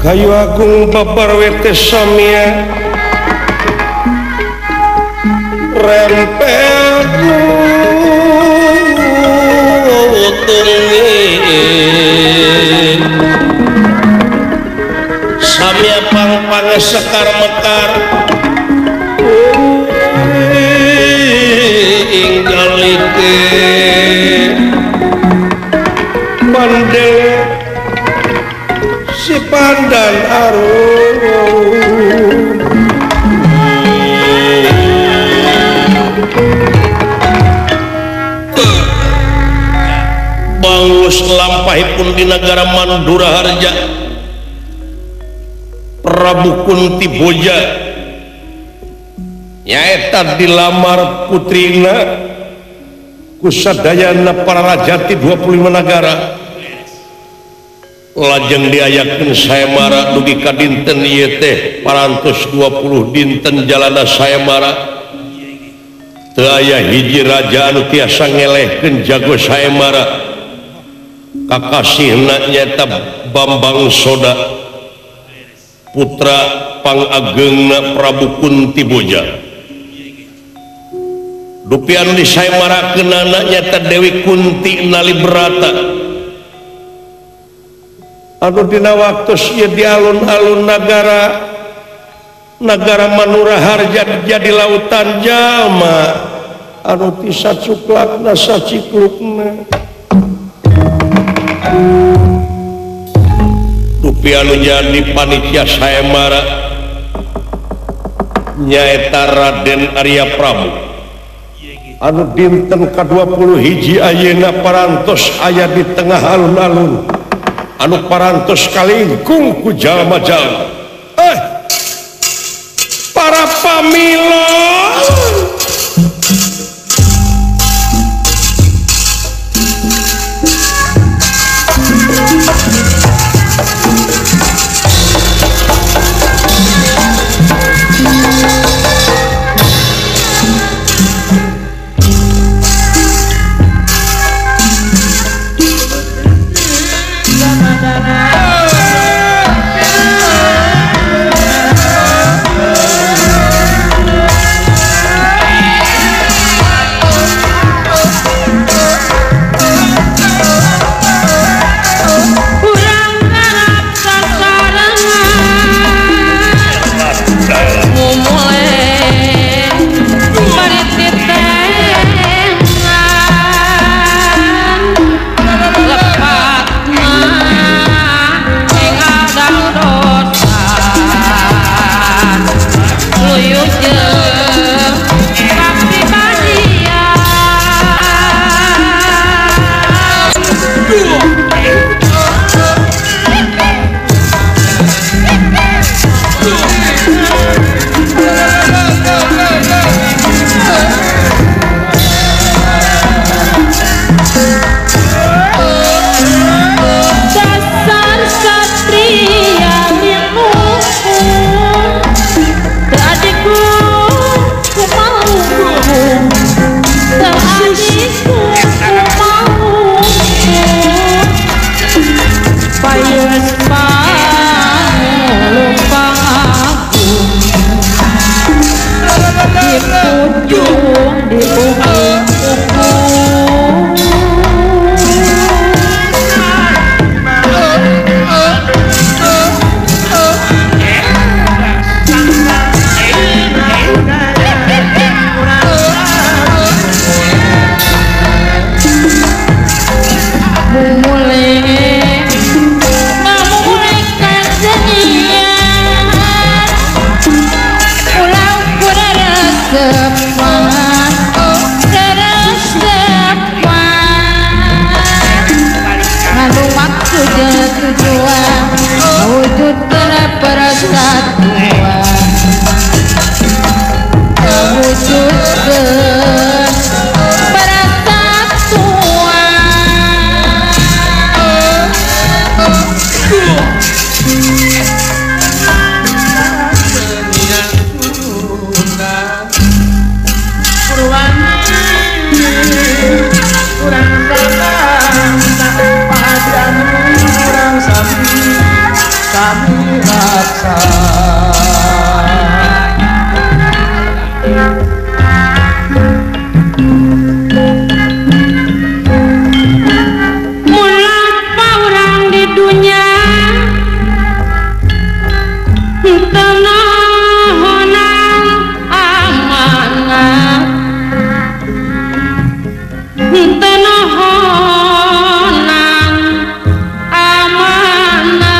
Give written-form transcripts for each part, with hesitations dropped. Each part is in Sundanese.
Kayu Agung Babarwete Samia rempel Samia pang-pang sekar mekar inggalike mandel si pandan arum bangus lampahipun di negara Mandura Harja Prabu Kunti Boja nyaeta dilamar putrina kusadayana para rajati 25 negara lajeng diayakeun sayembara dugi ka dinten ieu teh parantos 20 dinten jalana sayembara teu aya hiji raja anu tiasa ngelehkeun jago sayembara kakasihna nyaeta Bambang Soda putra pangageungna Prabu Kunti Boja dupi anu disayembarakeun nyaeta Dewi Kunti Nalibrata anu dina waktos ieu di alun-alun negara Manura Harja jadi lautan jalma anu ti sacuklakna saciklukna dupi anu jadi panitia sayembara nyaeta Raden Arya Prabu anu dinten ka-20 hiji ayeuna parantos aya di tengah alun-alun anu parantos kalingkung ku jalma-jalma para pamilo teu nahonan amanah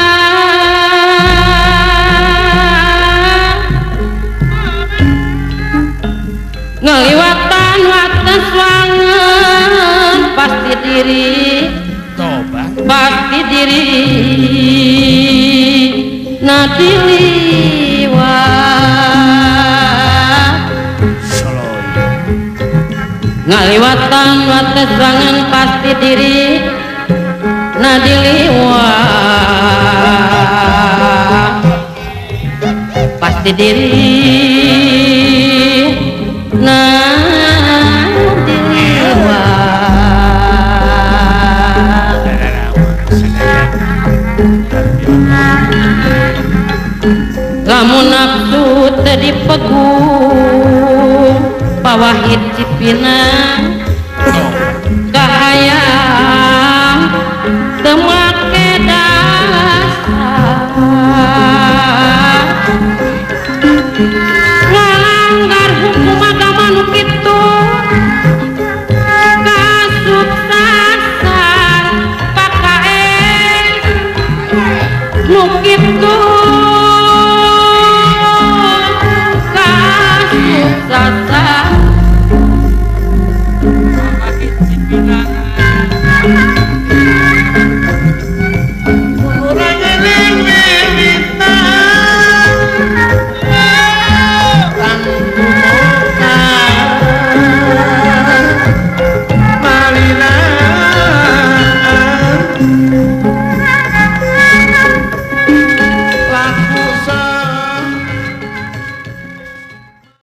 ngaliwatan wates wangen pasti diri nadiliwat ngaliwatan wates wangen pasti diri nadiliwat pasti diri lamun nafsu teu dipegung pawahid cipina